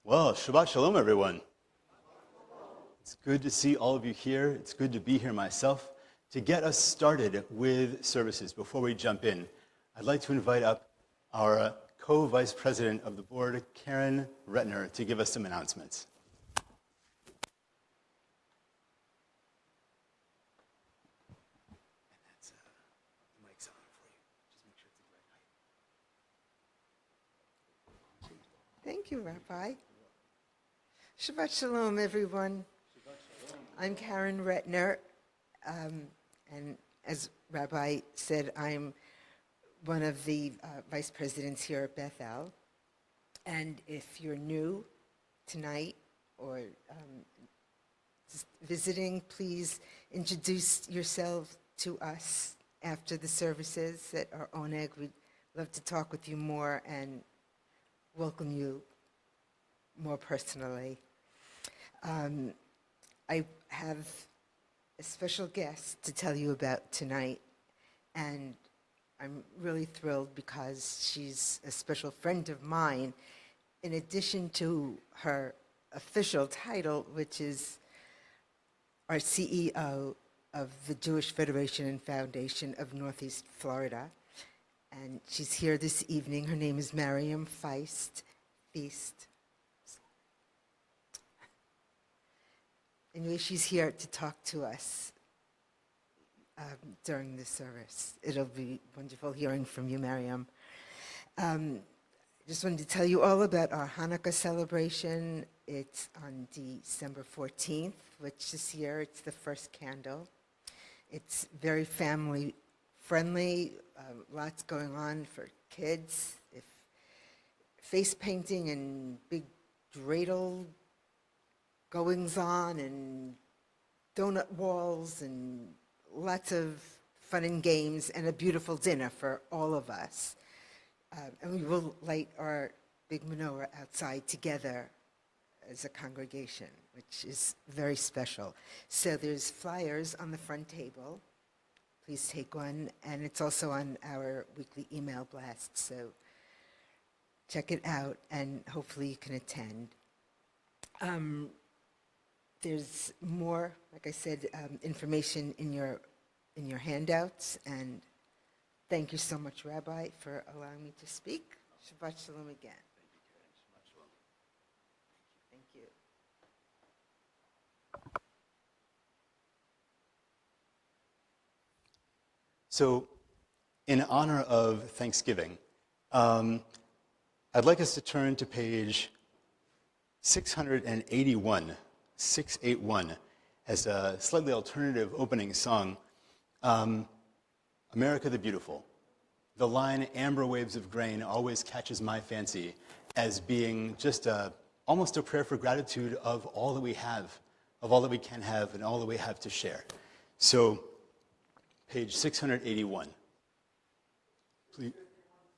Well, Shabbat Shalom, everyone. It's good to see all of you here. It's good to be here myself. To get us started with services, before we jump in, I'd like to invite up our co-vice president of the board, Karen Retner, to give us some announcements. Thank you, Rabbi. Shabbat Shalom, everyone. I'm Karen Retner, and as Rabbi said, I'm one of the vice presidents here at Bethel. And if you're new tonight or just visiting, please introduce yourself to us after the services at our Oneg. We'd love to talk with you more and welcome you more personally. I have a special guest to tell you about tonight, and I'm really thrilled because she's a special friend of mine, in addition to her official title, which is our CEO of the Jewish Federation and Foundation of Northeast Florida. And she's here this evening. Her name is Miriam Feist. Anyway, she's here to talk to us during the service. It'll be wonderful hearing from you, Miriam. Just wanted to tell you all about our Hanukkah celebration. It's on December 14th, which this year it's the first candle. It's very family friendly, lots going on for kids. If face painting and big dreidel goings on and donut walls and lots of fun and games and a beautiful dinner for all of us. And we will light our big menorah outside together as a congregation, which is very special. So there's flyers on the front table. Please take one, and it's also on our weekly email blast, so check it out, and hopefully you can attend. There's more, like I said, information in your handouts, and thank you so much, Rabbi, for allowing me to speak. Shabbat Shalom again. Thank you, Karen. Shabbat Shalom. Thank you. So, in honor of Thanksgiving, I'd like us to turn to page 681, 681, as a slightly alternative opening song, America the Beautiful. The line, "Amber waves of grain," always catches my fancy as being just almost a prayer for gratitude of all that we have, of all that we can have, and all that we have to share. So, page 681. Please.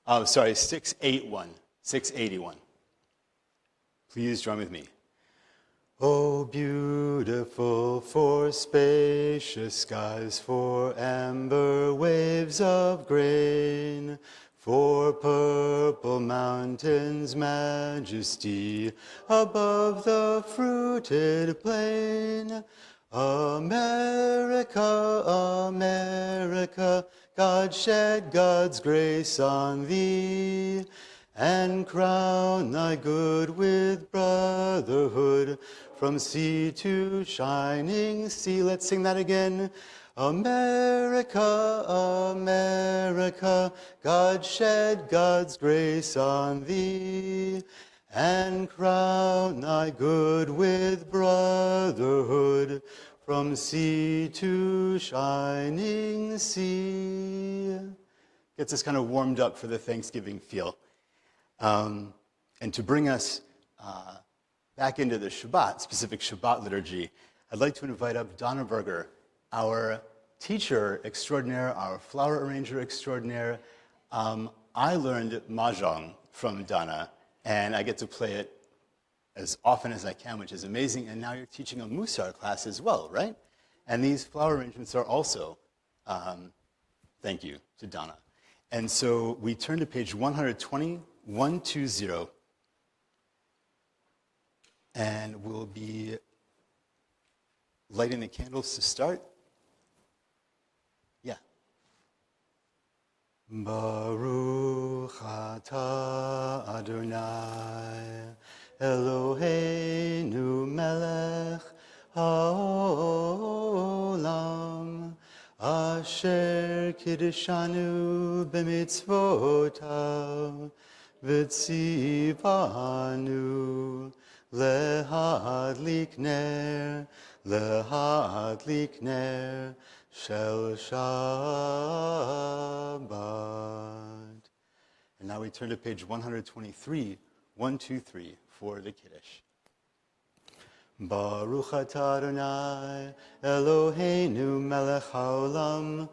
Oh, sorry, 681. 681. Please join with me. Oh, beautiful for spacious skies, for amber waves of grain, for purple mountains' majesty above the fruited plain. America, America, God shed God's grace on thee, and crown thy good with brotherhood from sea to shining sea. Let's sing that again. America, America, God shed God's grace on thee, and crown thy good with brotherhood from sea to shining sea. Gets us kind of warmed up for the Thanksgiving feel. And to bring us back into the Shabbat, specific Shabbat liturgy, I'd like to invite up Donna Berger, our teacher extraordinaire, our flower arranger extraordinaire. I learned Mahjong from Donna, and I get to play it as often as I can, which is amazing. And now you're teaching a Musar class as well, right? And these flower arrangements are also, thank you to Donna. And so we turn to page 120, 120. And we'll be lighting the candles to start. Yeah. Baruch atah Adonai Eloheinu melech haolam asher kiddushanu b'mitzvotav v'tzivanu lehadlik ner shel Shabbat. And now we turn to page 123, 123 for the Kiddush. Baruch atah Adonai Eloheinu melech haolam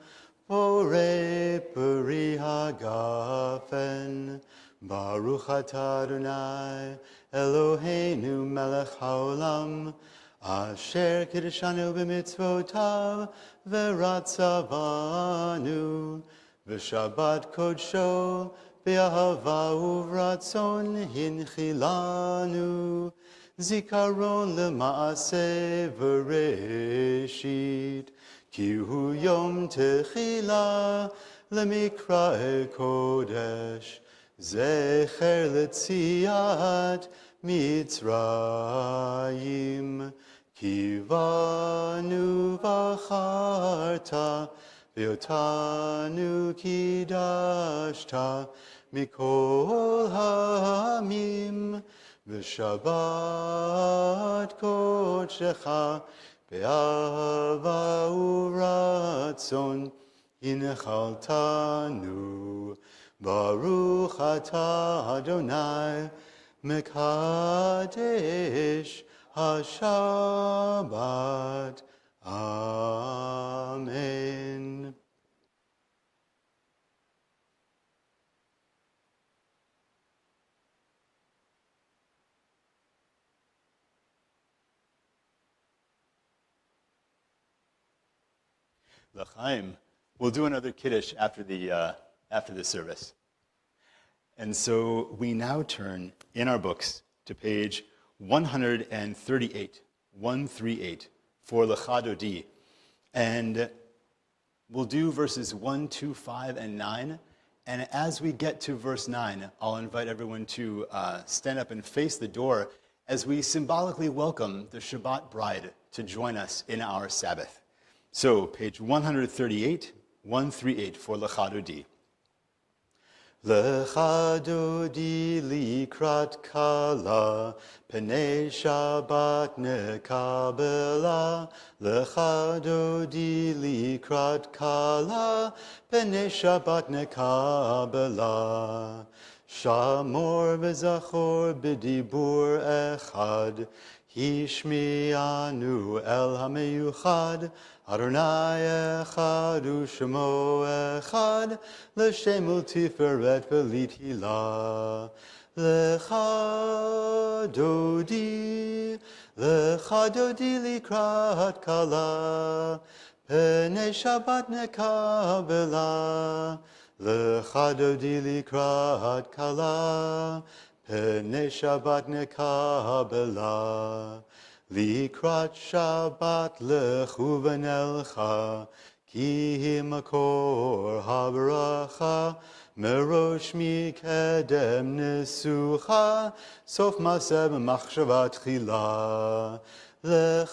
borei peri hagafen. Baruch atah Adonai Eloheinu melech haolam asher kiddushanu b'mitzvotav v'ratzavanu v'shabbat kodsho b'ahava uvratzon hinchilanu zikaron lema'aseh v'reshit ki hu yom techila lemikra kodesh zecher letziat Mitzrayim kivanu v'acharta v'yotanu kidashta mikol ha'amim v'shabbat kodshecha be'ahava u'ratzon hinchaltanu Baruch atah Adonai Mekadesh HaShabbat. Amen. L'chaim. We'll do another Kiddush after the service. And so we now turn in our books to page 138, 138 for L'chadodi. And we'll do verses 1, 2, 5, and 9. And as we get to verse 9, I'll invite everyone to stand up and face the door as we symbolically welcome the Shabbat bride to join us in our Sabbath. So page 138, 138 for L'chadodi. L'chadodi likrat kala, penei Shabbat nekabela. L'chadodi likrat kala, penei Shabbat nekabela. Shamor v'zachor b'dibur echad, hishmi'anu el hameyuchad. Adonai echad u'shemo echad, l'shem u'tiferet v'lithilah. L'chadodi likrat kala, penei Shabbat nekabela. L'chadodi likrat kala, penei Shabbat nekabela. Likrat Shabbat lechuven elcha, ki hi makor habracha, merosh mikedem nesucha, sof maseh b'machshavat tchila. L'chadodi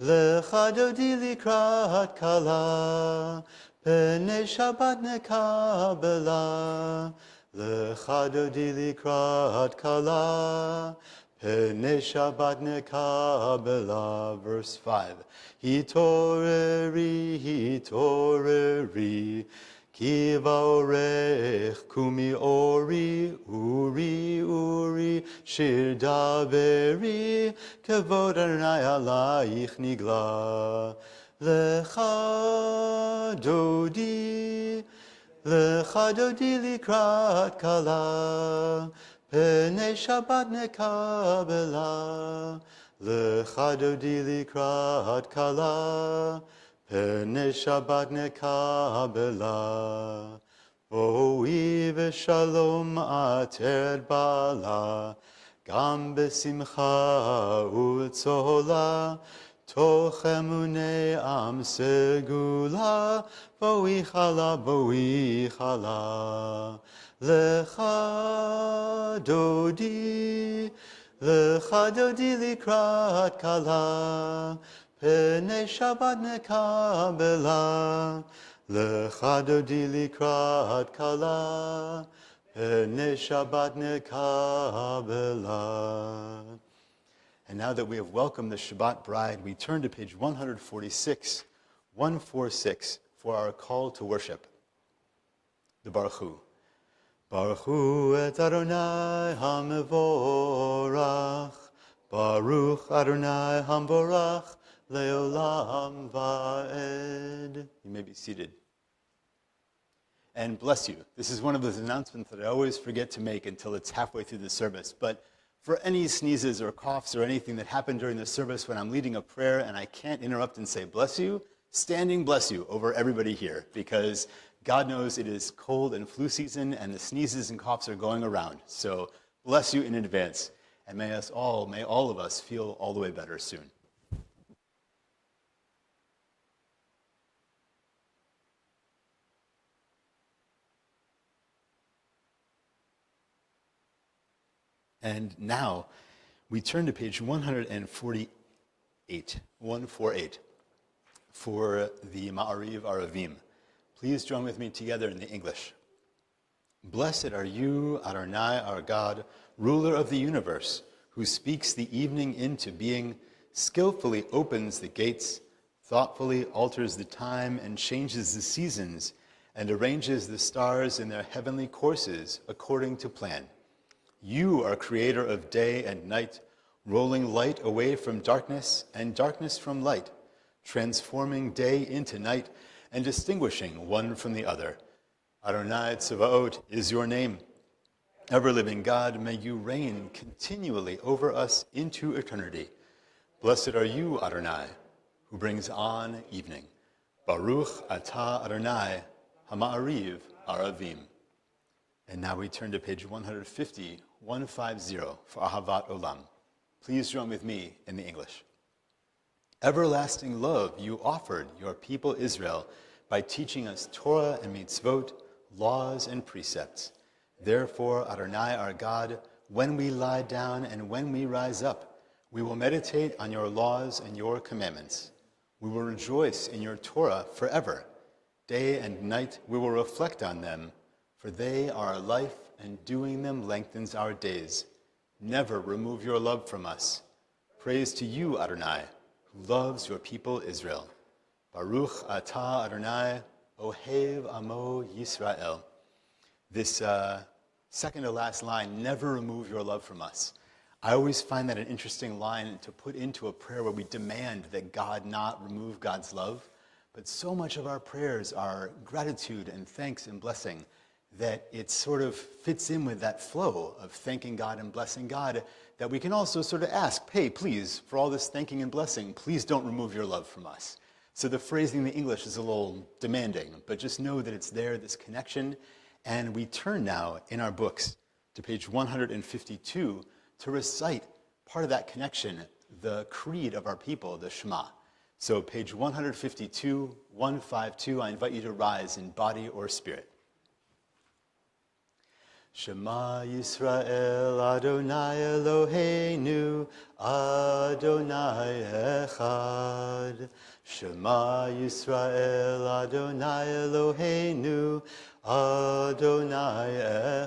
likrat kala, penei Shabbat nekabela. L'chadodi likrat kala, penei Shabbat nekabela. Verse 5. Hitoreri, ki va'orech kumi uri, shir daveri, kavod Adonai alayich nigla. L'chadodi likrat kala, penei Shabbat nekabela. L'chadodi likrat kala, penei Shabbat nekabela. בואי ושלום עטרת בעלה, גם בשמחה וצהלה, תוך אמוני עם סגולה, בואי חלה, בואי חלה. לך דודי לקראת כלה, פני שבת נקבלה. לך דודי לקראת כלה, פני שבת נקבלה. And now that we have welcomed the Shabbat bride, we turn to page 146 for our call to worship. The Baruch Hu. Baruch Hu et Adonai HaMevorach, Baruch Adonai HaMevorach, Leolam Va'ed. You may be seated. And bless you. This is one of those announcements that I always forget to make until it's halfway through the service. But for any sneezes or coughs or anything that happened during the service when I'm leading a prayer and I can't interrupt and say bless you, standing bless you over everybody here, because God knows it is cold and flu season and the sneezes and coughs are going around. So bless you in advance. And may all of us feel all the way better soon. And now we turn to page 148 for the Ma'ariv Aravim. Please join with me together in the English. Blessed are you, Adonai, our God, ruler of the universe, who speaks the evening into being, skillfully opens the gates, thoughtfully alters the time and changes the seasons, and arranges the stars in their heavenly courses according to plan. You are creator of day and night, rolling light away from darkness and darkness from light, transforming day into night and distinguishing one from the other. Adonai Tzevaot is your name. Ever-living God, may you reign continually over us into eternity. Blessed are you, Adonai, who brings on evening. Baruch atah Adonai, Hama'ariv Aravim. And now we turn to page 150 for Ahavat Olam. Please join with me in the English. Everlasting love you offered your people Israel by teaching us Torah and mitzvot, laws and precepts. Therefore, Adonai our God, when we lie down and when we rise up, we will meditate on your laws and your commandments. We will rejoice in your Torah forever. Day and night we will reflect on them, for they are our life, and doing them lengthens our days. Never remove your love from us. Praise to you, Adonai, who loves your people Israel. Baruch atah Adonai, Ohev Amo Yisrael. This second to last line, never remove your love from us. I always find that an interesting line to put into a prayer where we demand that God not remove God's love. But so much of our prayers are gratitude and thanks and blessing, that it sort of fits in with that flow of thanking God and blessing God, that we can also sort of ask, hey, please, for all this thanking and blessing, please don't remove your love from us. So the phrasing in the English is a little demanding, but just know that it's there, this connection. And we turn now in our books to page 152 to recite part of that connection, the creed of our people, the Shema. So page 152, 152, I invite you to rise in body or spirit. Shema Yisrael, Adonai Eloheinu, Adonai Echad. Shema Yisrael, Adonai Eloheinu, Adonai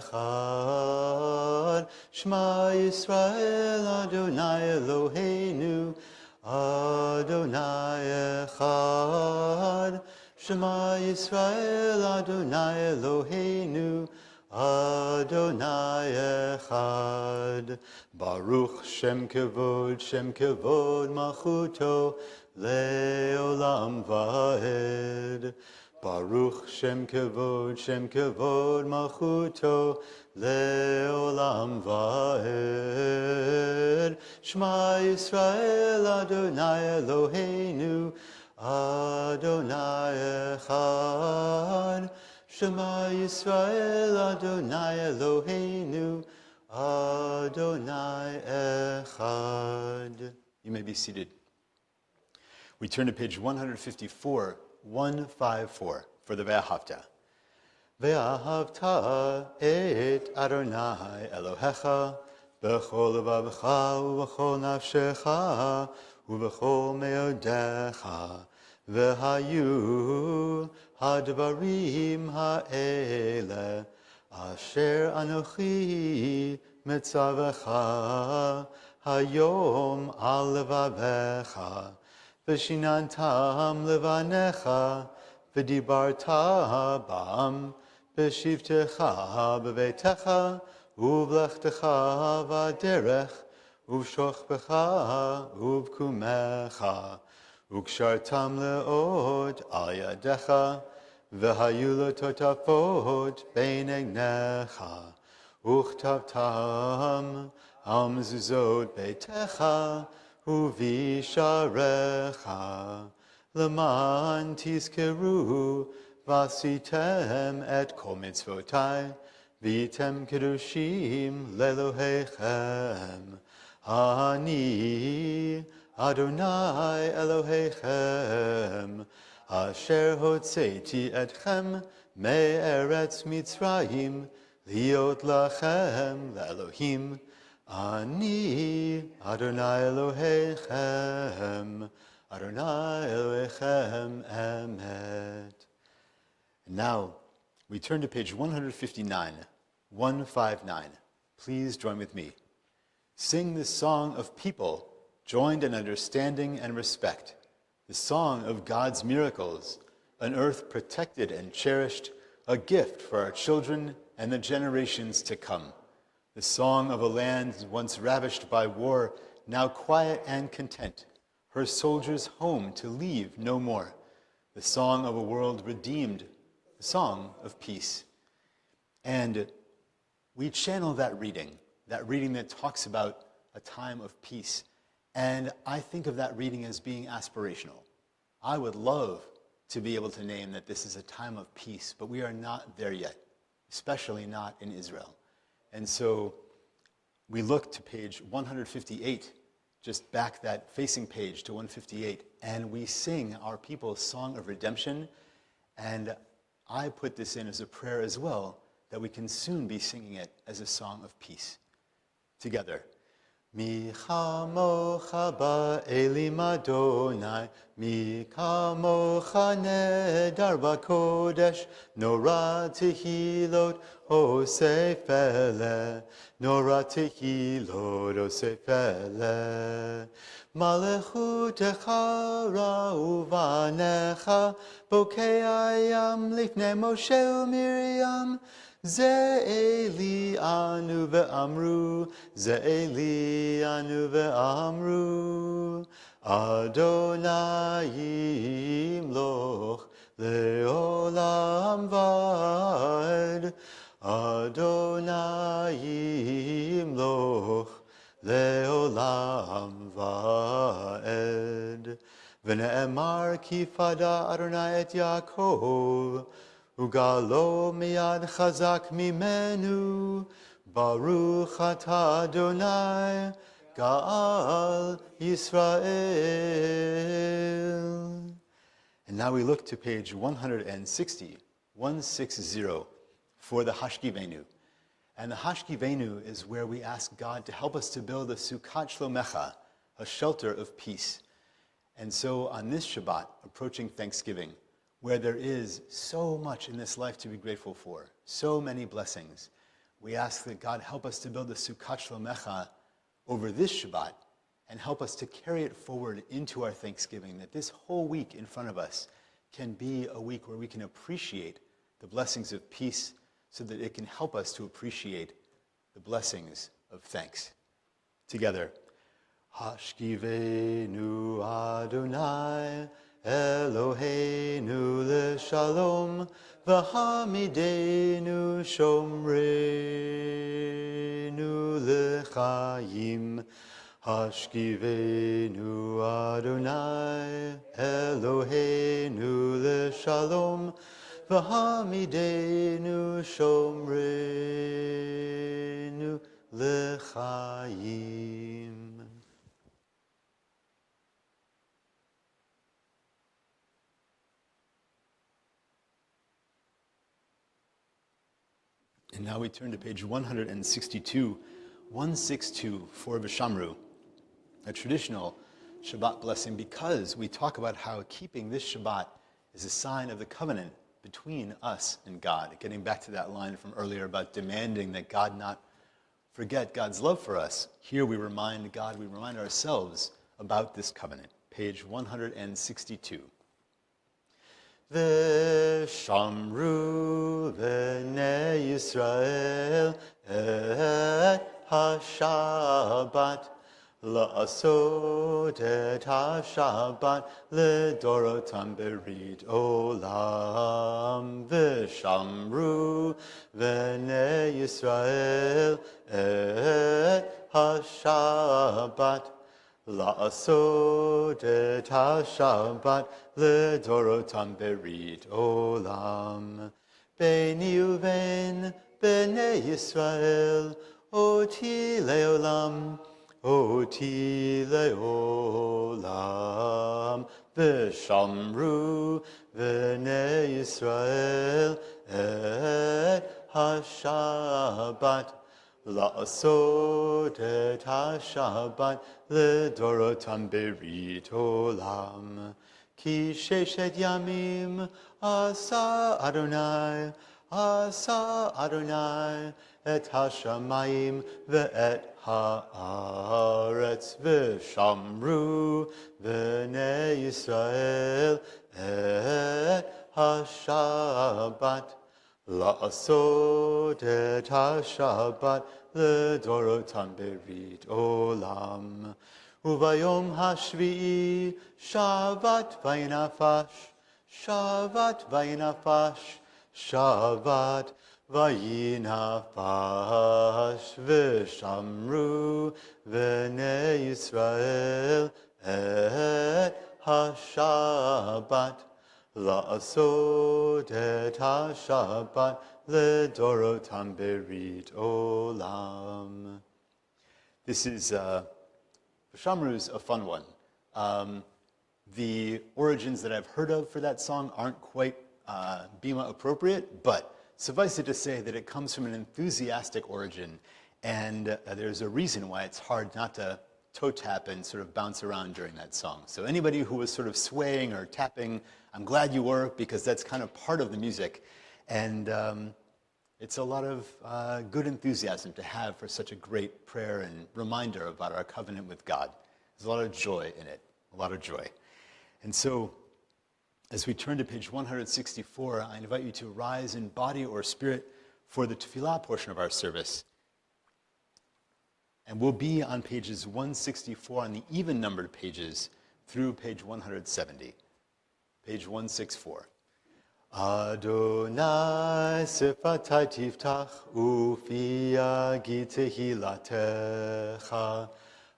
Echad. Shema Yisrael, Adonai Eloheinu, Adonai Echad. Shema Yisrael, Adonai Eloheinu, Adonai Echad. Baruch Shem Kevod Malchuto Leolam Vaed. Baruch Shem Kevod Malchuto Leolam Vaed. Shema Yisrael, Adonai Eloheinu, Adonai Echad. Shema Yisrael Adonai Eloheinu Adonai Echad. You may be seated. We turn to page 154, 154 for the Ve'ahavta. Ve'ahavta et Adonai Elohecha b'chol levavecha u'b'chol nafshecha u'b'chol me'odecha ve'hayu hadvarim ha'ele asher anochi mitzavecha hayom al levavecha v'shinantam levanecha v'dibarta bam v'shivtecha b'veitecha uvlechtecha v'derech uvshochbecha uvkumecha ukshartam leod al yadecha v'hayu totafot bein egnecha uchtavtam al mezuzot beitecha uvisharecha leman tizkeru vasitem et kol mitzvotai Vitem kedushim lelohechem. Ani Adonai Elohechem. Asher hotzeiti etchem me'eretz Mitzrayim liot lachem le'elohim. Ani Adonai Elohechem. Adonai Elohechem emet. And now, we turn to page 159, 159. Please join with me. Sing the song of people joined in understanding and respect, the song of God's miracles, an earth protected and cherished, a gift for our children and the generations to come, the song of a land once ravished by war, now quiet and content, her soldiers home to leave no more, the song of a world redeemed, the song of peace. And we channel that reading that talks about a time of peace. And I think of that reading as being aspirational. I would love to be able to name that this is a time of peace, but we are not there yet, especially not in Israel. And so we look to page 158, just back that facing page to 158, and we sing our people's song of redemption. And I put this in as a prayer as well, that we can soon be singing it as a song of peace. Together. Mi chamocha ba'elim Adonai, mi chamocha nedar b'kodesh, nora tehilot osefele, nora tehilot osefele. Malechutecha ra'uvanecha, bokei ayam lifnei Moshe u'Miriam, Ze'eli anu ve'amru, Ze'eli anu ve'amru, Adonai yimloch le'olam va'ed, Adonai yimloch le'olam va'ed. V'ne'emar ki fada Adonai et Yaakov, Ugalo miyad chazak mimenu, Baruch atah Adonai, Ga'al Yisrael. And now we look to page 160, 160, for the Hashkivenu. And the Hashkivenu is where we ask God to help us to build a Sukkot Shlomecha, a shelter of peace. And so on this Shabbat, approaching Thanksgiving, where there is so much in this life to be grateful for, so many blessings, we ask that God help us to build a Sukkot Shlomecha over this Shabbat and help us to carry it forward into our Thanksgiving, that this whole week in front of us can be a week where we can appreciate the blessings of peace so that it can help us to appreciate the blessings of thanks. Together, Hashkivenu Adonai Eloheinu leShalom v'hamidenu shomreinu lechayim. Hashkivenu Adonai Eloheinu leShalom v'hamidenu shomrenu l'chaim. And now we turn to page 162, 162 for V'shamru, a traditional Shabbat blessing, because we talk about how keeping this Shabbat is a sign of the covenant between us and God. Getting back to that line from earlier about demanding that God not forget God's love for us. Here we remind God, we remind ourselves about this covenant. Page 162. V'shamru b'nei Yisrael et ha-Shabbat la'asot et ha-Shabbat l'dorotam berit olam. V'shamru b'nei Yisrael et ha-Shabbat la'asot et ha-Shabbat l'dorotam berit olam. Beini uvein b'nei Yisrael oti le'olam, oti le'olam. V'shamru b'nei Yisrael et ha-Shabbat la'asot et ha-Shabbat l'dorotam berit olam. Ki sheshet yamim asa Adonai et ha-shamayim ve'et ha'aretz. V'shamru b'nei Yisrael et ha-Shabbat la'asot et ha-Shabbat l'dorotam berit olam. Uvayom hashvi'i shavat vayinafash, shavat vayinafash, shavat vayinafash. V'shamru b'nei Yisrael et ha-Shabbat la'asot et ha-Shabbat l'dorotam berit olam. This is V'shamru's a fun one. The origins that I've heard of for that song aren't quite Bima appropriate, but suffice it to say that it comes from an enthusiastic origin, and there's a reason why it's hard not to toe tap and sort of bounce around during that song. So anybody who was sort of swaying or tapping, I'm glad you were, because that's kind of part of the music. And it's a lot of good enthusiasm to have for such a great prayer and reminder about our covenant with God. There's a lot of joy in it, a lot of joy. And so, as we turn to page 164, I invite you to rise in body or spirit for the tefillah portion of our service. And we'll be on pages 164 on the even-numbered pages through page 170. Page 164. Adonai sifatai tiftach ufi yagi tehilatecha.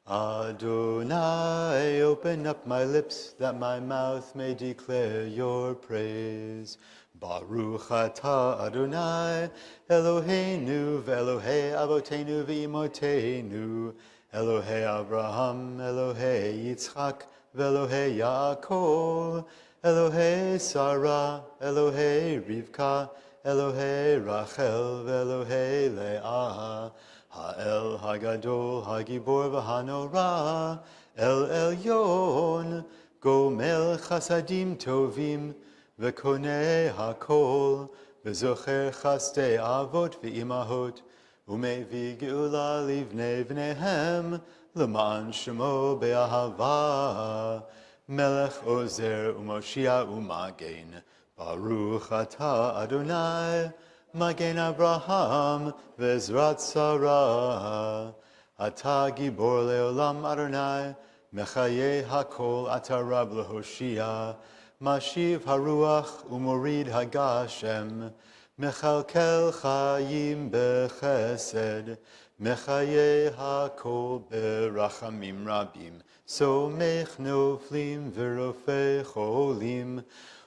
Adonai, open up my lips that my mouth may declare your praise. Baruch atah Adonai, Eloheinu ve'Elohei avotenu ve'imotenu, Elohei Abraham, Elohei Yitzchak, ve'Elohei Yaakov, Elohei Sarah, Elohei Rivka, Elohei Rachel, ve'Elohei Leah, Ha'el Hagadol, Hagibor v'Hanora, El Elyon, Gomel Chasadim Tovim, V'konei HaKol, V'zocher Chastei Avot v'Imahot, Umevi Geula Livnei V'nehem, L'man Shemo Be'ahava, Melech Ozer Umoshia Umagen, Baruch Atah Adonai, Magen Abraham Vezrat Sarah, Atah Gibor Leolam Adonai, Mechaye HaKol Atah Rab Lehoshia, Mashiv Haruach Umorid Hagashem, Mechalkel Chayim Bechesed, Mechaye HaKol Berachamim Rabim, Somech Noflim V'Rofei Cholim,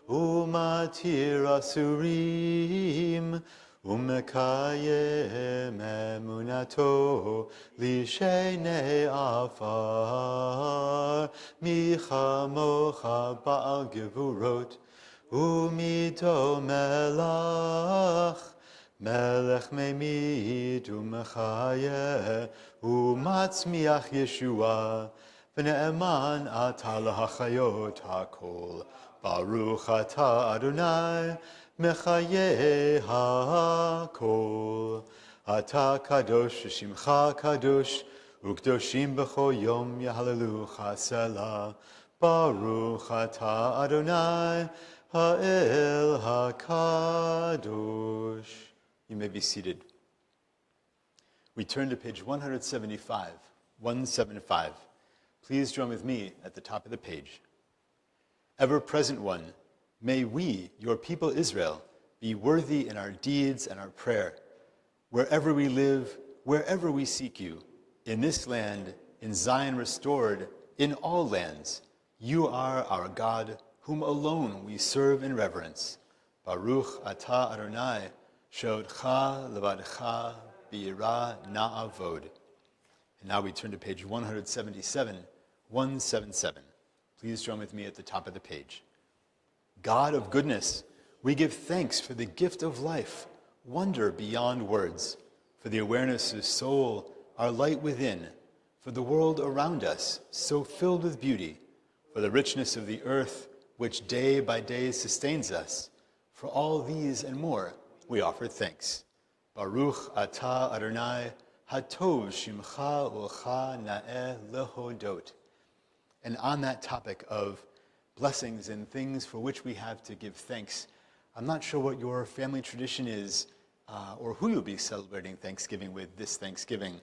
umatir asurim, umekayem emunato lishenei afar, michamocha ba'al gevurot, umito melach, melech memid umechayeh, umatzmiach Yeshua, v'ne'eman ata lahachayot hakol, baruch ata Adonai, mechayeh hakol. Ata kadosh shimcha kadosh, ukdoshim b'cho yom yahalelucha selah, baruch ata Adonai, ha'el hakadosh. You may be seated. We turn to page 175, 175. Please join with me at the top of the page. Ever-present one, may we, your people Israel, be worthy in our deeds and our prayer, wherever we live, wherever we seek you, in this land, in Zion restored, in all lands. You are our God, whom alone we serve in reverence. Baruch atah Adonai, she'odcha levadcha bi'yirah na'avod. And now we turn to page 177, 177. Please join with me at the top of the page. God of goodness, we give thanks for the gift of life, wonder beyond words, for the awareness of soul, our light within, for the world around us, so filled with beauty, for the richness of the earth, which day by day sustains us. For all these and more, we offer thanks. Baruch atah Adonai, hatov shimcha u'cha na'eh lehodot. And on that topic of blessings and things for which we have to give thanks, I'm not sure what your family tradition is or who you'll be celebrating Thanksgiving with this Thanksgiving,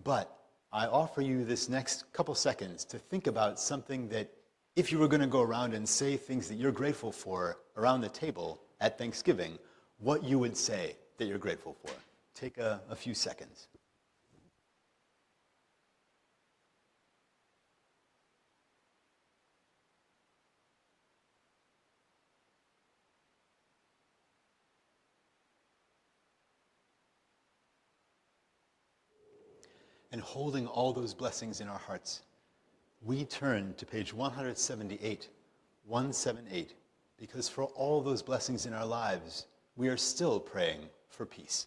but I offer you this next couple seconds to think about something that if you were going to go around and say things that you're grateful for around the table at Thanksgiving, what you would say that you're grateful for. Take a few seconds. And holding all those blessings in our hearts, we turn to page 178, 178, because for all those blessings in our lives, we are still praying for peace.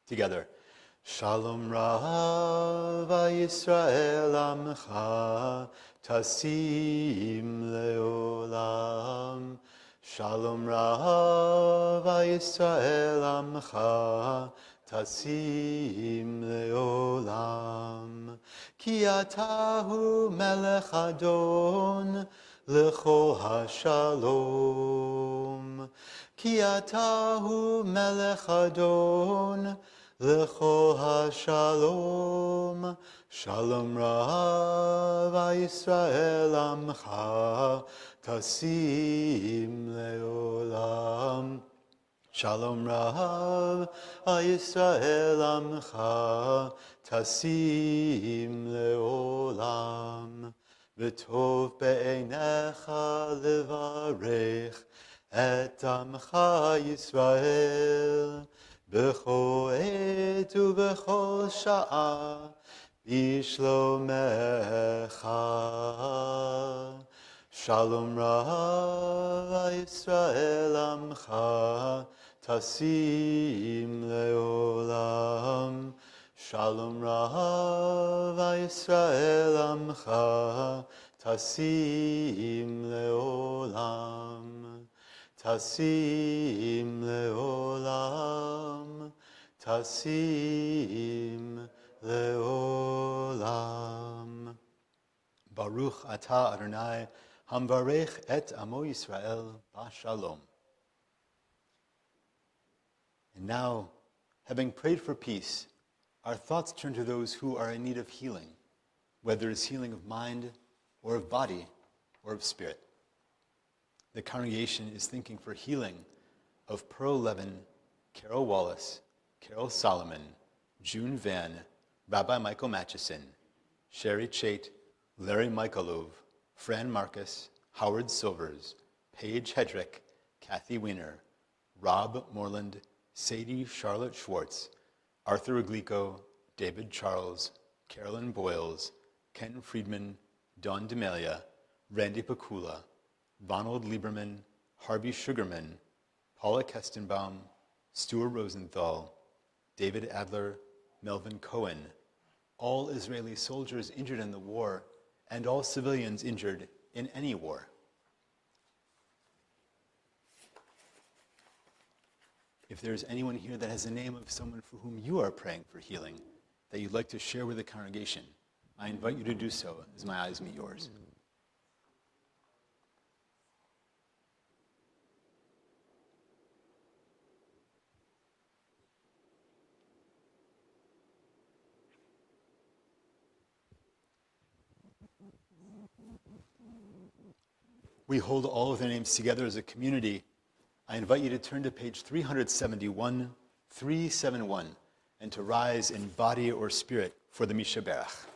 Together, Shalom Rav Yisrael Amcha Tasim Leolam. Shalom Rav Yisrael Amcha Tasim Leolam. Ki atahu melech Adon Lecho hashalom. Ki atahu melech Adon Lecho hashalom. Shalom Rav Yisrael Amcha Tasim Leolam. Shalom Rav Yisrael Amcha Tasim Leolam. V'tov be'einecha levarech et amcha Yisrael b'chol et u'b'chol sha'a b'shlomecha. Shalom Rav Yisrael Amcha Tasim Leolam. Shalom Rav Yisrael Amcha Tasim Leolam. Tasim Leolam. Tasim Leolam. Baruch atah Adonai hamvarech et amo Yisrael b'shalom. And now, having prayed for peace, our thoughts turn to those who are in need of healing, whether it's healing of mind or of body or of spirit. The congregation is thinking for healing of Pearl Levin, Carol Wallace, Carol Solomon, June Van, Rabbi Michael Matchison, Sherry Chait, Larry Michalov, Fran Marcus, Howard Silvers, Paige Hedrick, Kathy Weiner, Rob Moreland, Sadie Charlotte Schwartz, Arthur Aglico, David Charles, Carolyn Boyles, Ken Friedman, Dawn Demelia, Randy Pakula, Ronald Lieberman, Harvey Sugarman, Paula Kestenbaum, Stuart Rosenthal, David Adler, Melvin Cohen, all Israeli soldiers injured in the war, and all civilians injured in any war. If there's anyone here that has the name of someone for whom you are praying for healing that you'd like to share with the congregation, I invite you to do so as my eyes meet yours. We hold all of their names together as a community. I invite you to turn to page 371, 371, and to rise in body or spirit for the Mishaberach.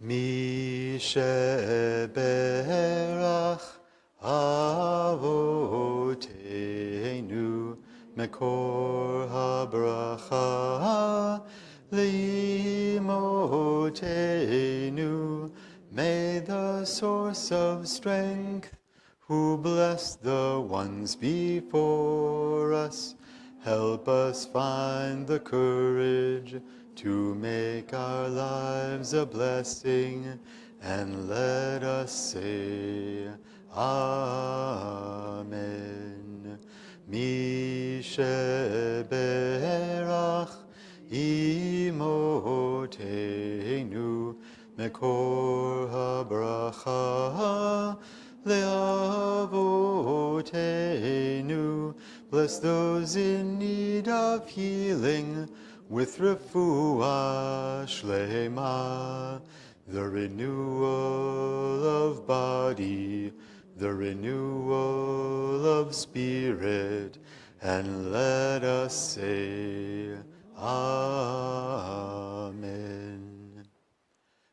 Mishaberach Avoteinu Mekor HaBracha Leimotenu. May the source of strength, who bless the ones before us, help us find the courage to make our lives a blessing, and let us say, Amen. Misheberach imotenu mekor habracha leavotenu. Bless those in need of healing with refuah shlema, the renewal of body, the renewal of spirit, and let us say, Amen.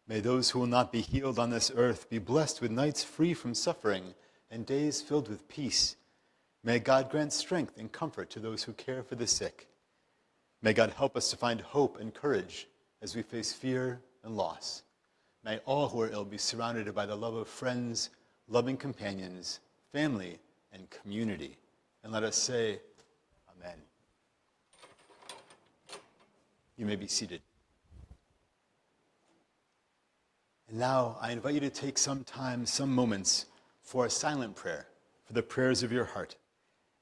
May those who will not be healed on this earth be blessed with nights free from suffering and days filled with peace. May God grant strength and comfort to those who care for the sick. May God help us to find hope and courage as we face fear and loss. May all who are ill be surrounded by the love of friends, loving companions, family, and community. And let us say, Amen. You may be seated. And now I invite you to take some time, some moments for a silent prayer, for the prayers of your heart.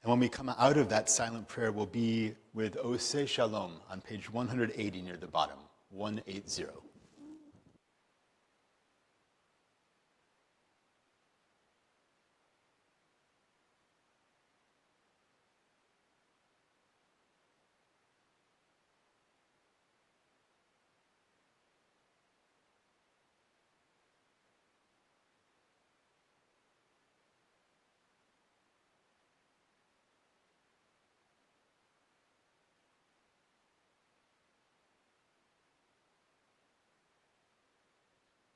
And when we come out of that silent prayer, we'll be with Oseh Shalom on page 180 near the bottom, 180.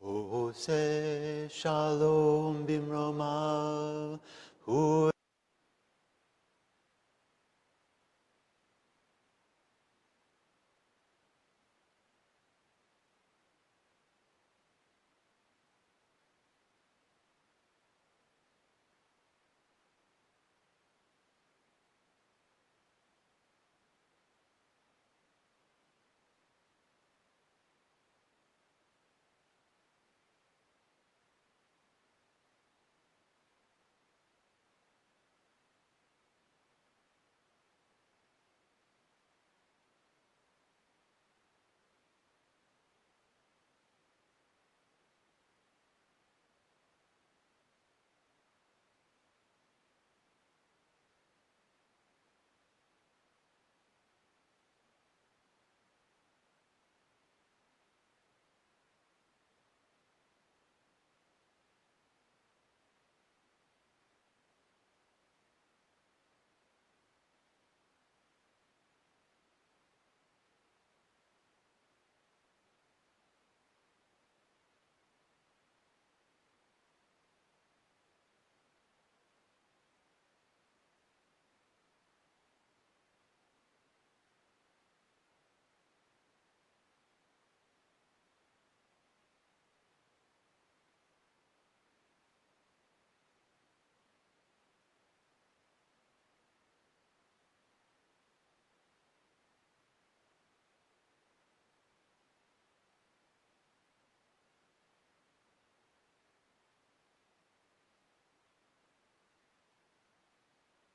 Oseh Shalom Bimromav, Hu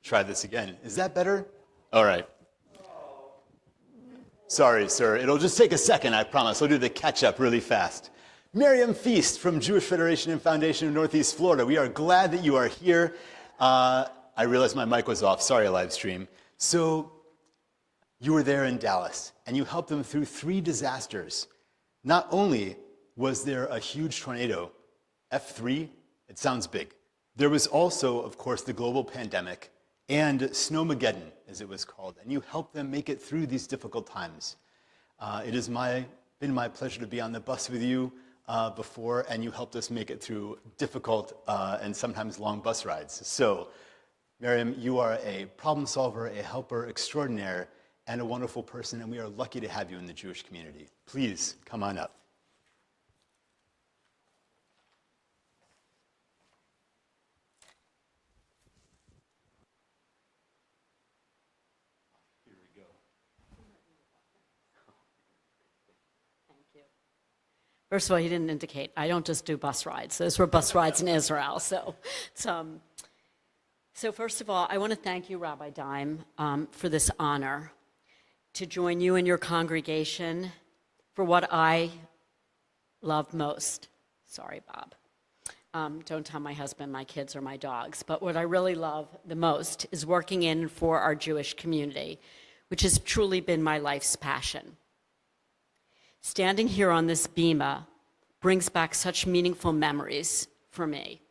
Try this again. Is that better? All right. Sorry, sir. It'll just take a second, I promise. We'll do the catch-up really fast. Miriam Feast from Jewish Federation and Foundation of Northeast Florida. We are glad that you are here. I realized my mic was off. Sorry, live stream. So you were there in Dallas, and you helped them through 3 disasters. Not only was there a huge tornado, F3, it sounds big. There was also, of course, the global pandemic and Snowmageddon, as it was called, and you helped them make it through these difficult times. It has been my pleasure to be on the bus with you before, and you helped us make it through difficult and sometimes long bus rides. So, Miriam, you are a problem solver, a helper extraordinaire, and a wonderful person, and we are lucky to have you in the Jewish community. Please come on up. First of all, you didn't indicate. I don't just do bus rides. Those were bus rides in Israel. So first of all, I want to thank you, Rabbi Dime, for this honor to join you and your congregation for what I love most. Sorry, Bob. Don't tell my husband, my kids, or my dogs. But what I really love the most is working in for our Jewish community, which has truly been my life's passion. Standing here on this bima brings back such meaningful memories for me.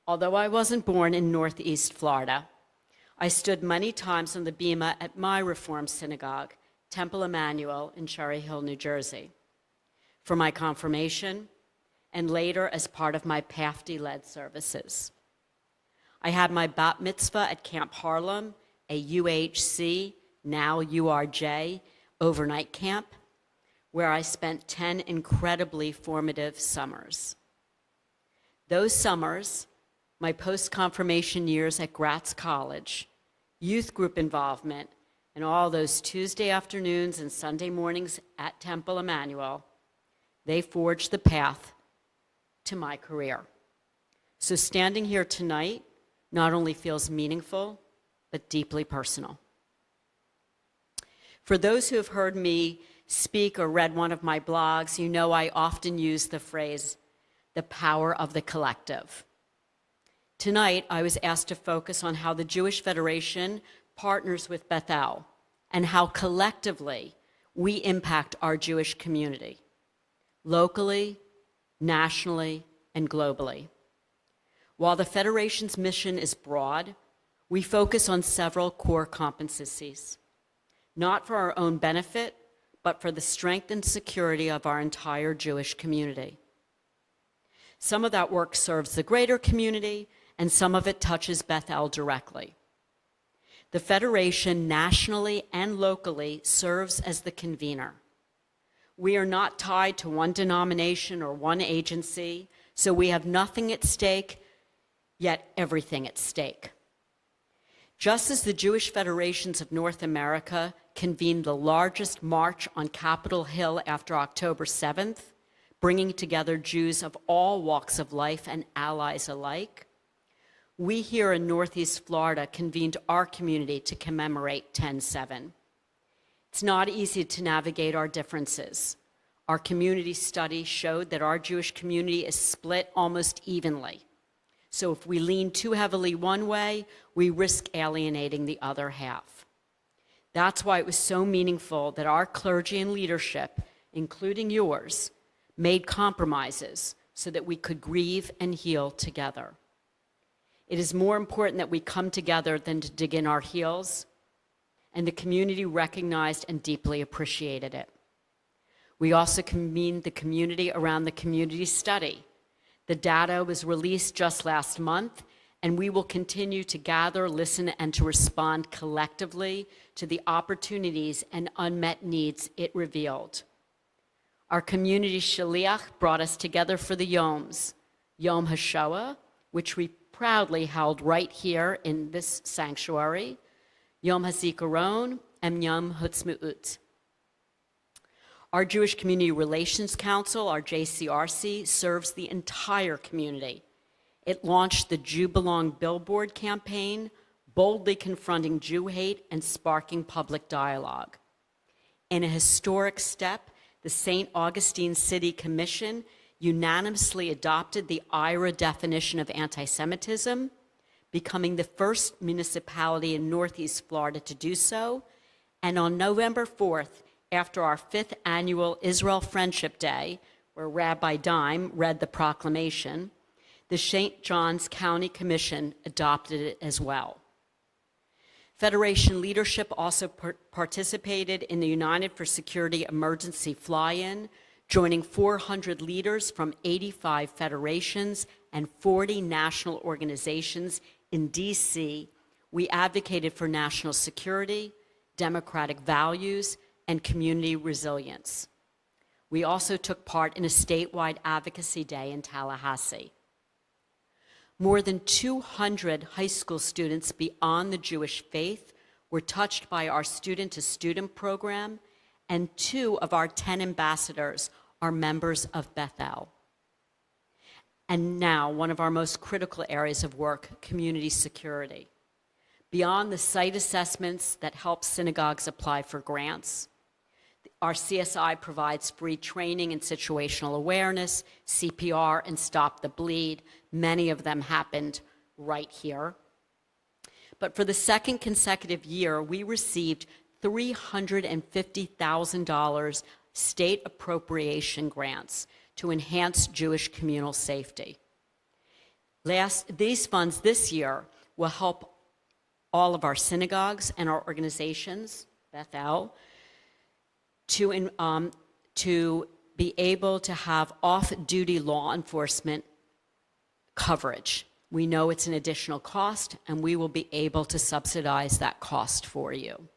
Although I wasn't born in Northeast Florida, I stood many times on the bima at my Reform synagogue, Temple Emmanuel in Cherry Hill, New Jersey, for my confirmation and later as part of my PAFD-led services. I had my bat mitzvah at Camp Harlem, a UHC, now URJ, overnight camp, where I spent 10 incredibly formative summers. Those summers, my post-confirmation years at Gratz College, youth group involvement, and all those Tuesday afternoons and Sunday mornings at Temple Emmanuel, they forged the path to my career. So standing here tonight not only feels meaningful, but deeply personal. For those who have heard me speak or read one of my blogs, you know I often use the phrase, the power of the collective. Tonight, I was asked to focus on how the Jewish Federation partners with Bethel and how collectively we impact our Jewish community, locally, nationally, and globally. While the Federation's mission is broad, we focus on several core competencies, not for our own benefit, but for the strength and security of our entire Jewish community. Some of that work serves the greater community, and some of it touches Bethel directly. The Federation, nationally and locally, serves as the convener. We are not tied to one denomination or one agency, so we have nothing at stake, yet everything at stake. Just as the Jewish Federations of North America convened the largest march on Capitol Hill after October 7th, bringing together Jews of all walks of life and allies alike, we here in Northeast Florida convened our community to commemorate 10/7. It's not easy to navigate our differences. Our community study showed that our Jewish community is split almost evenly. So if we lean too heavily one way, we risk alienating the other half. That's why it was so meaningful that our clergy and leadership, including yours, made compromises so that we could grieve and heal together. It is more important that we come together than to dig in our heels, and the community recognized and deeply appreciated it. We also convened the community around the community study. The data was released just last month, and we will continue to gather, listen, and to respond collectively to the opportunities and unmet needs it revealed. Our community shaliach brought us together for the Yoms, Yom HaShoah, which we proudly held right here in this sanctuary, Yom HaZikaron, and Yom HaTzmaut. Our Jewish Community Relations Council, our JCRC, serves the entire community. It launched the Jew Belong billboard campaign, boldly confronting Jew hate and sparking public dialogue. In a historic step, the St. Augustine City Commission unanimously adopted the IRA definition of anti-Semitism, becoming the first municipality in Northeast Florida to do so. And on November 4th, after our 5th annual Israel Friendship Day, where Rabbi Dime read the proclamation, the St. Johns County Commission adopted it as well. Federation leadership also participated in the United for Security emergency fly-in, joining 400 leaders from 85 federations and 40 national organizations in DC. We advocated for national security, democratic values, and community resilience. We also took part in a statewide advocacy day in Tallahassee. More than 200 high school students beyond the Jewish faith were touched by our student-to-student program, and 2 of our 10 ambassadors are members of Bethel. And now, one of our most critical areas of work, community security. Beyond the site assessments that help synagogues apply for grants, our CSI provides free training in situational awareness, CPR, and Stop the Bleed. Many of them happened right here. But for the second consecutive year, we received $350,000 state appropriation grants to enhance Jewish communal safety. These funds this year will help all of our synagogues and our organizations, Bethel, to be able to have off-duty law enforcement coverage. We know it's an additional cost, and we will be able to subsidize that cost for you.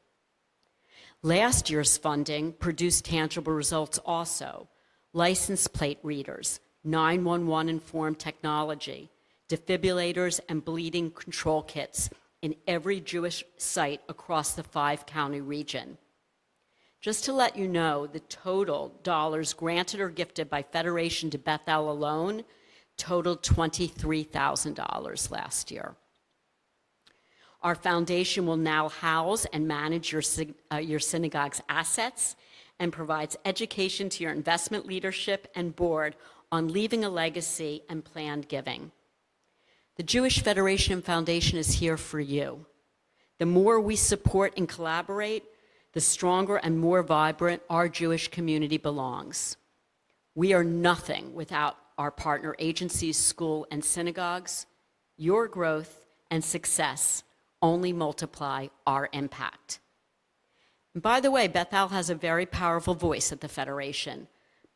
Last year's funding produced tangible results also. License plate readers, 911 informed technology, defibrillators and bleeding control kits in every Jewish site across the 5-county region. Just to let you know, the total dollars granted or gifted by Federation to Bethel alone totaled $23,000 last year. Our foundation will now house and manage your synagogue's assets and provides education to your investment leadership and board on leaving a legacy and planned giving. The Jewish Federation Foundation is here for you. The more we support and collaborate, the stronger and more vibrant our Jewish community belongs. We are nothing without our partner agencies, school, and synagogues. Your growth and success only multiply our impact. And by the way, Bethel has a very powerful voice at the Federation.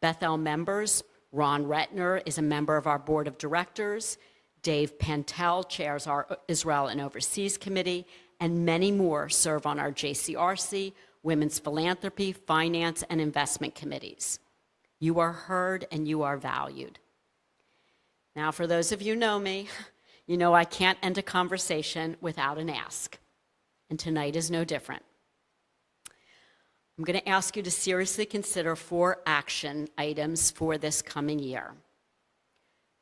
Bethel members, Ron Retner is a member of our board of directors, Dave Pantel chairs our Israel and Overseas Committee, and many more serve on our JCRC, Women's Philanthropy, Finance, and Investment Committees. You are heard and you are valued. Now, for those of you who know me, you know I can't end a conversation without an ask, and tonight is no different. I'm going to ask you to seriously consider 4 action items for this coming year.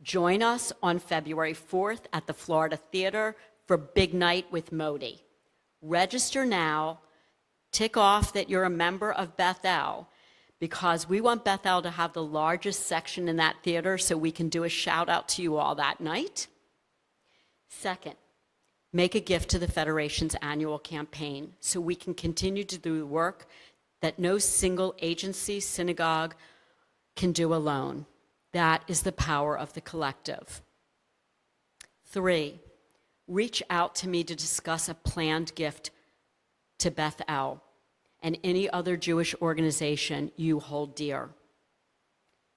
Join us on February 4th at the Florida Theater for Big Night with Modi. Register now, tick off that you're a member of Bethel, because we want Bethel to have the largest section in that theater so we can do a shout out to you all that night. Second, make a gift to the Federation's annual campaign so we can continue to do the work that no single agency, synagogue can do alone. That is the power of the collective. 3, reach out to me to discuss a planned gift to Bethel and any other Jewish organization you hold dear.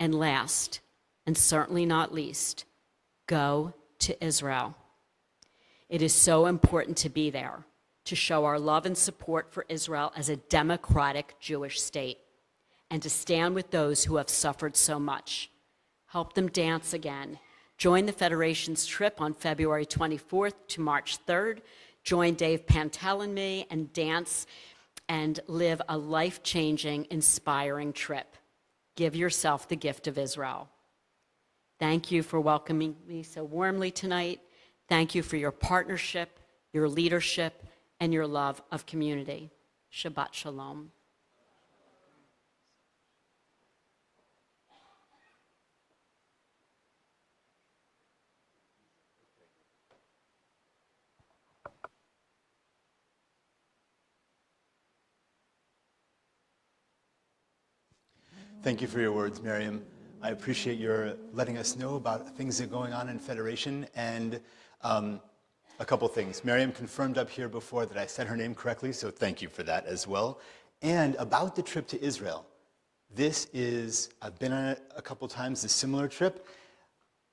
And last, and certainly not least, go to Israel. It is so important to be there, to show our love and support for Israel as a democratic Jewish state, and to stand with those who have suffered so much. Help them dance again. Join the Federation's trip on February 24th to March 3rd. Join Dave Pantel and me and dance and live a life-changing, inspiring trip. Give yourself the gift of Israel. Thank you for welcoming me so warmly tonight. Thank you for your partnership, your leadership, and your love of community. Shabbat Shalom. Thank you for your words, Miriam. I appreciate your letting us know about things that are going on in Federation. And a couple things. Miriam confirmed up here before that I said her name correctly, so thank you for that as well. And about the trip to Israel. I've been on it a couple times, a similar trip.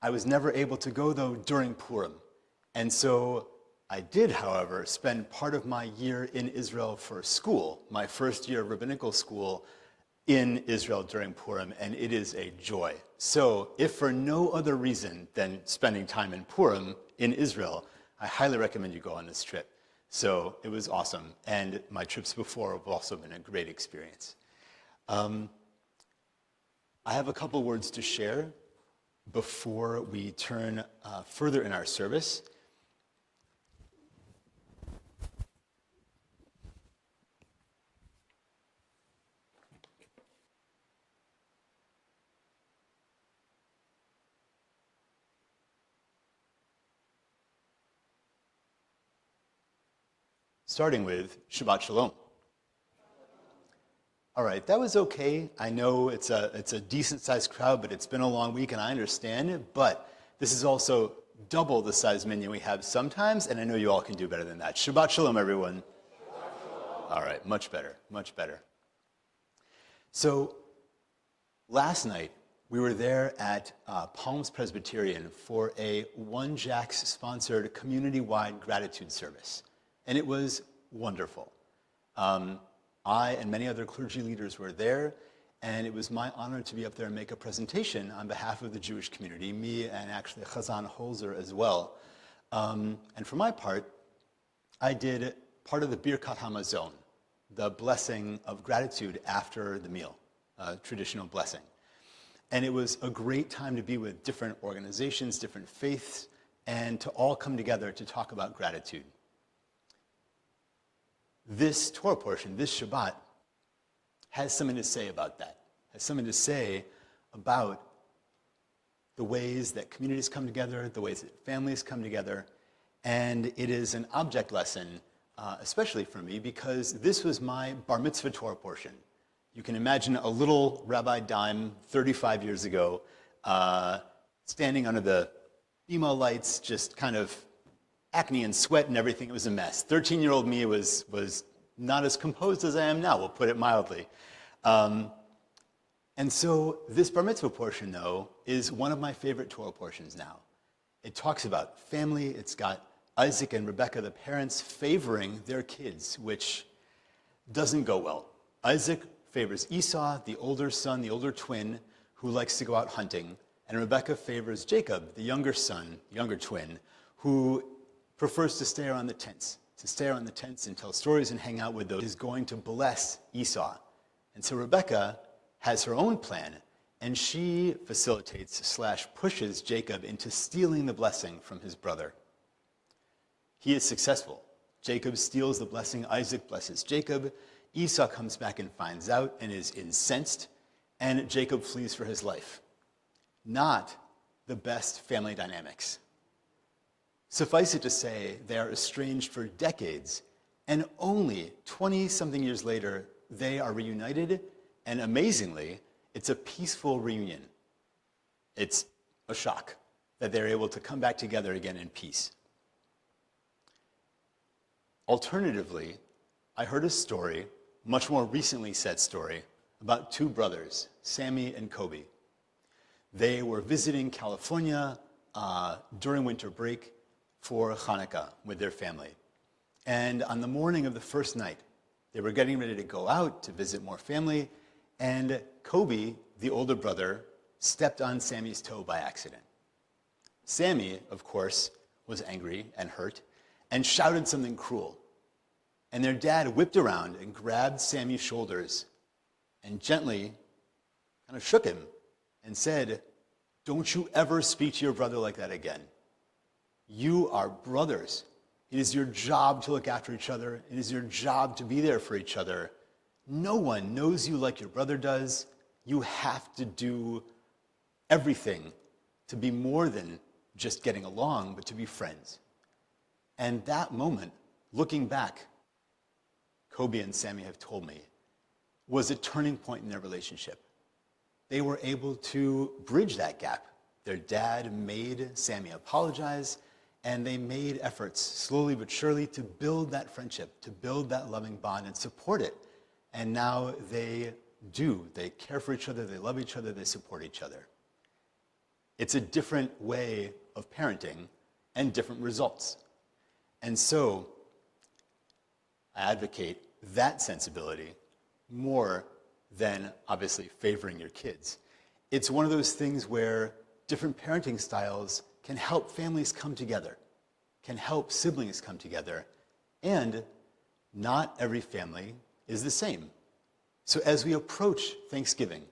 I was never able to go, though, during Purim. And so I did, however, spend part of my year in Israel for school, my first year of rabbinical school, in Israel during Purim, and it is a joy. So if for no other reason than spending time in Purim in Israel, I highly recommend you go on this trip. So it was awesome, and my trips before have also been a great experience. I have a couple words to share before we turn further in our service. Starting with Shabbat Shalom. All right, that was okay. I know it's a decent-sized crowd, but it's been a long week, and I understand it. But this is also double the size menu we have sometimes, and I know you all can do better than that. Shabbat Shalom, everyone. Shabbat Shalom. All right, much better, much better. So last night, we were there at Palms Presbyterian for a One Jacks-sponsored community-wide gratitude service. And it was wonderful. I and many other clergy leaders were there, and it was my honor to be up there and make a presentation on behalf of the Jewish community, me and actually Chazan Holzer as well. And for my part, I did part of the Birkat Hamazon, the blessing of gratitude after the meal, traditional blessing. And it was a great time to be with different organizations, different faiths, and to all come together to talk about gratitude. This Torah portion, this Shabbat, has something to say about that, has something to say about the ways that communities come together, the ways that families come together, and it is an object lesson, especially for me, because this was my bar mitzvah Torah portion. You can imagine a little Rabbi Dime 35 years ago, standing under the bima lights, just kind of acne and sweat and everything. It was a mess. 13-year-old me was not as composed as I am now, we'll put it mildly. And so this bar mitzvah portion, though, is one of my favorite Torah portions now. It talks about family. It's got Isaac and Rebekah, the parents, favoring their kids, which doesn't go well. Isaac favors Esau, the older son, the older twin, who likes to go out hunting. And Rebekah favors Jacob, the younger son, younger twin, who prefers to stay around the tents, and tell stories and hang out with those. Is going to bless Esau. And so Rebekah has her own plan, and she facilitates / pushes Jacob into stealing the blessing from his brother. He is successful. Jacob steals the blessing. Isaac blesses Jacob. Esau comes back and finds out and is incensed, and Jacob flees for his life. Not the best family dynamics. Suffice it to say, they are estranged for decades, and only 20-something years later, they are reunited, and amazingly, it's a peaceful reunion. It's a shock that they're able to come back together again in peace. Alternatively, I heard a story, much more recently said story, about two brothers, Sammy and Kobe. They were visiting California during winter break for Hanukkah with their family. And on the morning of the first night, they were getting ready to go out to visit more family, and Kobe, the older brother, stepped on Sammy's toe by accident. Sammy, of course, was angry and hurt and shouted something cruel. And their dad whipped around and grabbed Sammy's shoulders and gently kind of shook him and said, "Don't you ever speak to your brother like that again. You are brothers. It is your job to look after each other. It is your job to be there for each other. No one knows you like your brother does. You have to do everything to be more than just getting along, but to be friends. And that moment, looking back, Kobe and Sammy have told me, was a turning point in their relationship. They were able to bridge that gap. Their dad made Sammy apologize, and they made efforts, slowly but surely, to build that friendship, to build that loving bond and support it. And now they do. They care for each other, they love each other, they support each other. It's a different way of parenting and different results. And so I advocate that sensibility more than obviously favoring your kids. It's one of those things where different parenting styles can help families come together, can help siblings come together, and not every family is the same. So as we approach Thanksgiving,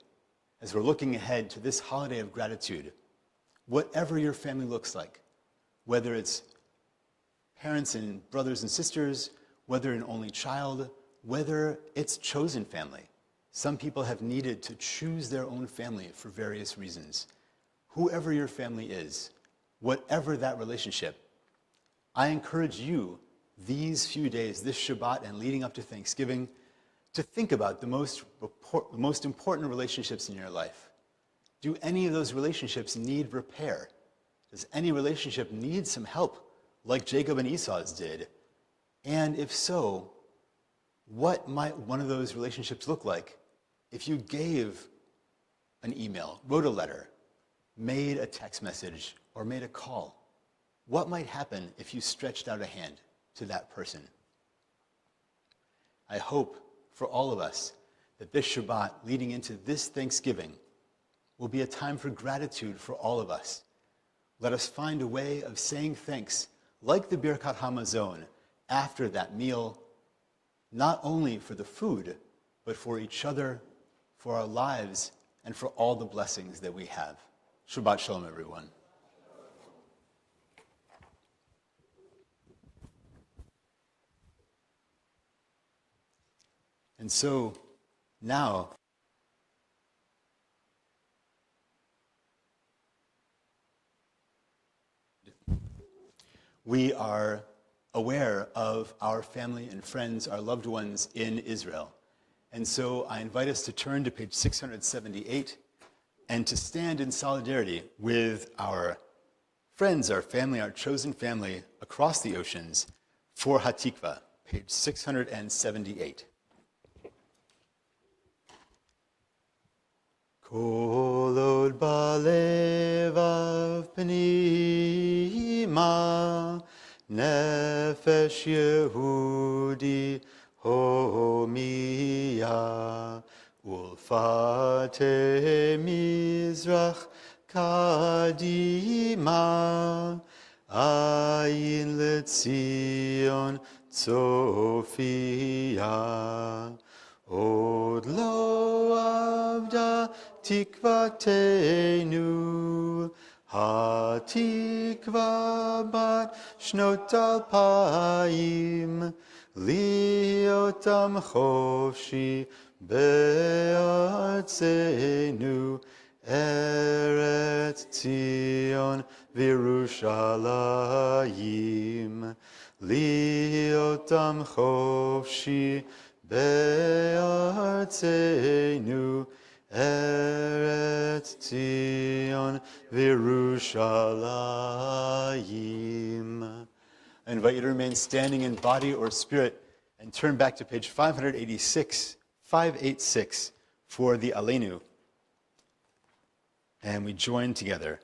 as we're looking ahead to this holiday of gratitude, whatever your family looks like, whether it's parents and brothers and sisters, whether an only child, whether it's chosen family. Some people have needed to choose their own family for various reasons. Whoever your family is, whatever that relationship, I encourage you these few days, this Shabbat and leading up to Thanksgiving, to think about the most important relationships in your life. Do any of those relationships need repair? Does any relationship need some help, like Jacob and Esau's did? And if so, what might one of those relationships look like if you gave an email, wrote a letter, made a text message, or made a call? What might happen if you stretched out a hand to that person? I hope for all of us that this Shabbat leading into this Thanksgiving will be a time for gratitude for all of us. Let us find a way of saying thanks, like the Birkat Hamazon, after that meal, not only for the food, but for each other, for our lives, and for all the blessings that we have. Shabbat Shalom, everyone. And so, now, we are aware of our family and friends, our loved ones in Israel. And so I invite us to turn to page 678 and to stand in solidarity with our friends, our family, our chosen family across the oceans for Hatikva, page 678. Kol od balevav pnima nefesh Yehudi homia ulfate mizrach kadima ayin letzion tzofia od lo avda tikvatenu hatikva bat shnot alpayim liotam chofshi be'artzenu eretz Tzion v'Yerushalayim liotam chofshi be'artzenu eretz Tzion v'Yerushalayim. I invite you to remain standing in body or spirit and turn back to page 586 for the Aleinu. And we join together.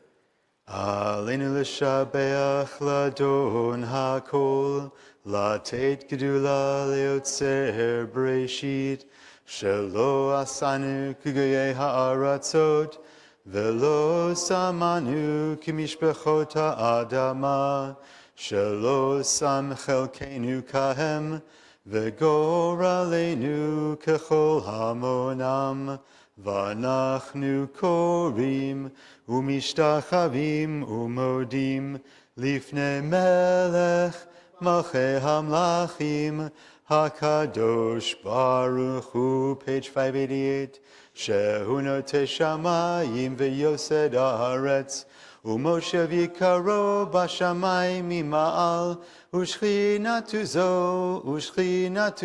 Aleinu l'shabeach ladon hakol, latet gedula leotzer breshit, shelo asanu k'goyei ha'aratzot, velo samanu k'mishpechot ha'adama, shelo sam chelkenu kahem, וגורלנו ככל המונם, ואנחנו קוראים ומשתחווים ומודים לפני מלך Malchei Hamlachim, HaKadosh Baruch Hu, page 588. Shehu notei shamayim v'yosed haaretz, u'Moshe v'yikaro b'shamayim mima'al, u'shchinatu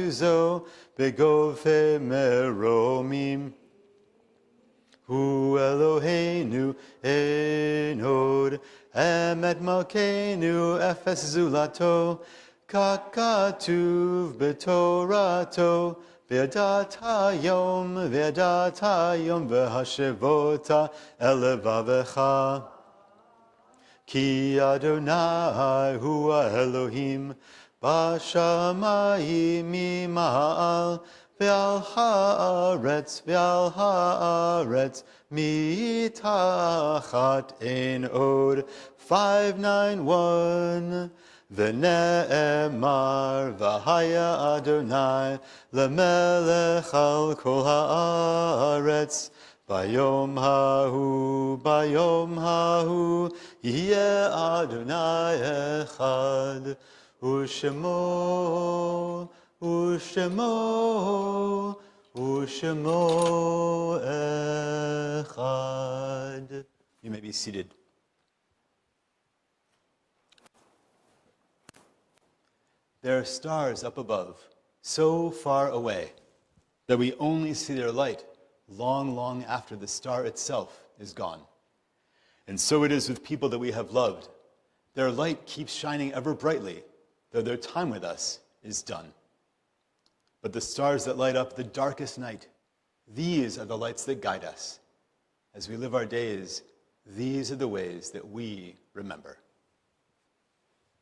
zo, begofe meromim. Hu Eloheinu enod, emet malkeinu efes zulato, kakatuv betorato, Ve'adat hayom v'hashevota elevavecha. Ki Adonai hu Elohim, b'shamayim mima'al, ve'al haaretz mitachat ein od. 591. V'ne'emar v'haya Adonai lemelech al kol haaretz. Bayom hahu yeh Adonai echad. U'shemo echad. You may be seated. There are stars up above, so far away, that we only see their light long, long after the star itself is gone. And so it is with people that we have loved. Their light keeps shining ever brightly, though their time with us is done. But the stars that light up the darkest night, these are the lights that guide us. As we live our days, these are the ways that we remember.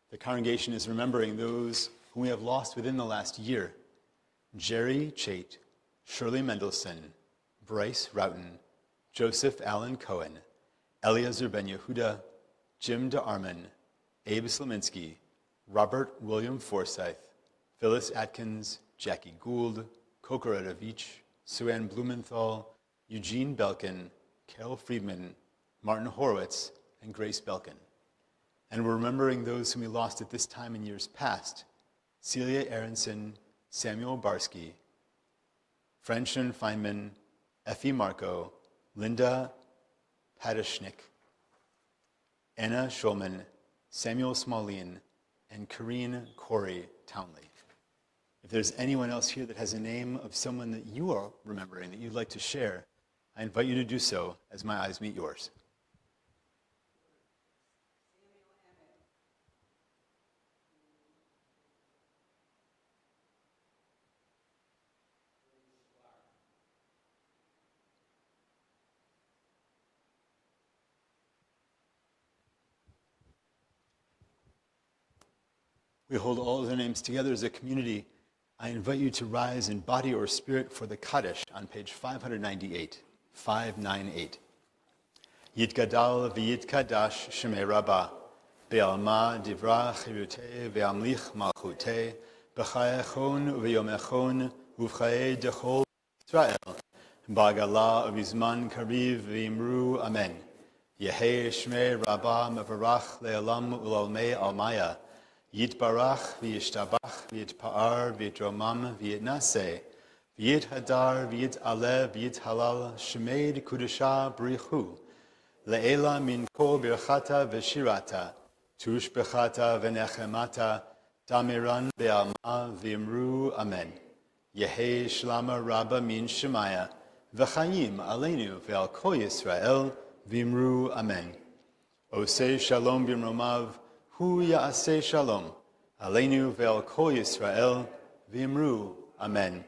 The congregation is remembering those whom we have lost within the last year. Jerry Chait, Shirley Mendelson, Bryce Roughton, Joseph Allen Cohen, Eliezer Ben Yehuda, Jim DeArmond, Abe Slaminsky, Robert William Forsyth, Phyllis Atkins, Jackie Gould, Kokorodovich, Sue-Ann Blumenthal, Eugene Belkin, Carol Friedman, Martin Horowitz, and Grace Belkin. And we're remembering those whom we lost at this time in years past: Celia Aronson, Samuel Barsky, Francine Feynman, Effie Marco, Linda Padashnik, Anna Schulman, Samuel Smallien, and Corrine Corey Townley. If there's anyone else here that has a name of someone that you are remembering that you'd like to share, I invite you to do so as my eyes meet yours. We hold all of their names together as a community. I invite you to rise in body or spirit for the Kaddish on page 598. 598. Yitgadal v'yitkadash shemei Rabbah, be'alma divra chirutei ve'amlich malchutei, b'chayechon u'v'yomechon u'v'chaye dechol Israel, ba'gala u'vizman kariv v'imru amen. Yehei shmei Rabbah mevarach le'alam u'lalmei almaya, Yitbarach v'yishtabach v'yitpa'ar v'yitromam v'yitnaseh v'yithadar v'yit'aleh v'yithalal shemeid kudusha b'richu le'ela min kol birchata v'shirata tush b'chata v'nechemata damiran be'alma v'imru amen. Yehei shlama rabba min shemaya v'chayim aleinu ve'al kol Yisrael v'imru amen. Osei shalom b'imromav Hu ya'aseh shalom, aleinu ve'al kol Yisrael, v'imru, amen.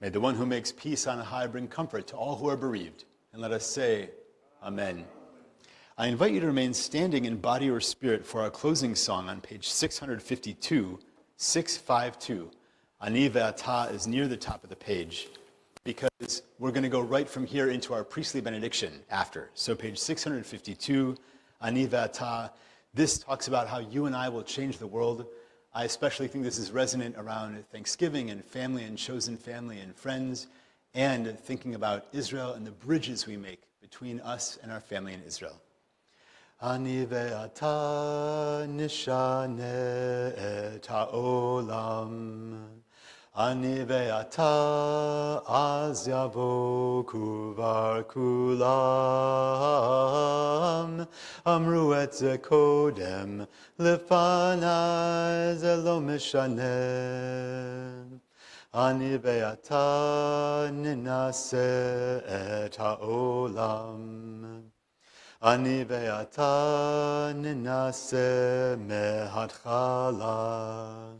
May the one who makes peace on high bring comfort to all who are bereaved, and let us say, amen. I invite you to remain standing in body or spirit for our closing song on page 652, 652. Ani ve'ata is near the top of the page, because we're going to go right from here into our priestly benediction after. So page 652, Ani ve'ata. This talks about how you and I will change the world. I especially think this is resonant around Thanksgiving and family and chosen family and friends, and thinking about Israel and the bridges we make between us and our family in Israel. Ani ve'ata nishane et ha'olam. Ani ve'ata az yavoku var kulam. Amru et ze kodem lefanai ze lo mishaneh. Ani ve'ata ninase et ha'olam. Ani ve'ata ninase mehatchala.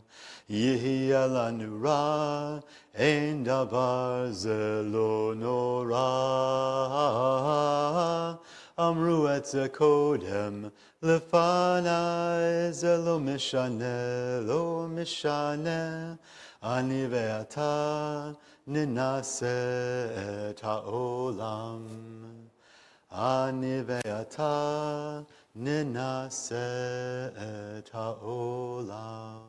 Yihya lanu ra, ein davar ze lo nora. Amru et ze kodem lefanai ze lo mishaneh. Ani ve'ata ninase et ha'olam. Ani ve'ata ninase et ha'olam.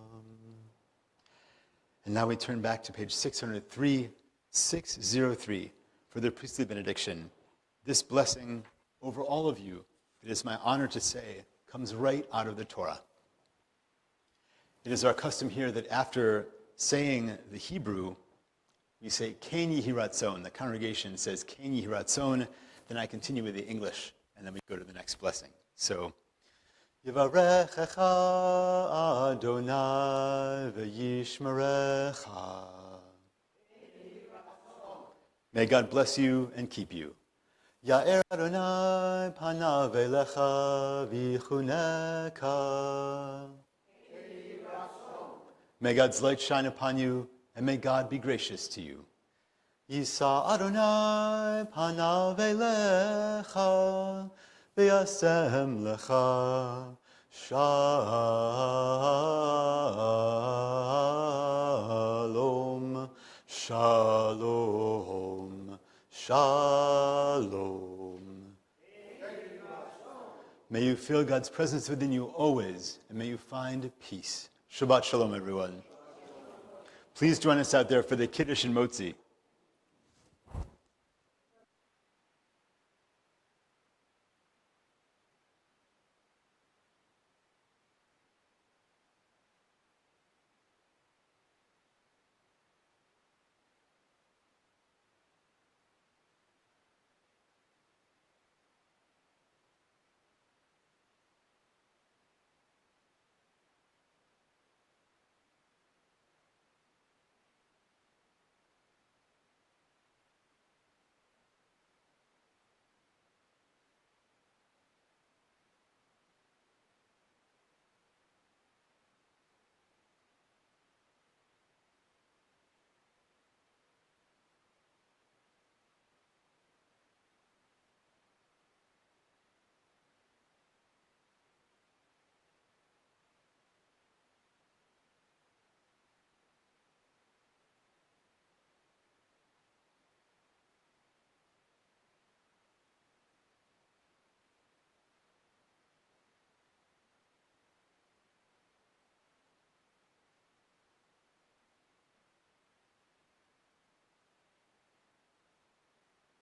And now we turn back to page 603 for the priestly benediction. This blessing over all of you, it is my honor to say, comes right out of the Torah. It is our custom here that after saying the Hebrew, we say, Ken Yehi Ratzon. The congregation says, Ken Yehi Ratzon. Then I continue with the English, and then we go to the next blessing. So, Yivarechecha Adonai v'yishmerecha. May God bless you and keep you. Ya'er Adonai panav elecha v'yichuneka. May God's light shine upon you, and may God be gracious to you. Yisa Adonai panav elecha v'yasem lecha shalom, shalom, shalom. May you feel God's presence within you always, and may you find peace. Shabbat Shalom, everyone. Please join us out there for the Kiddush and Motzi.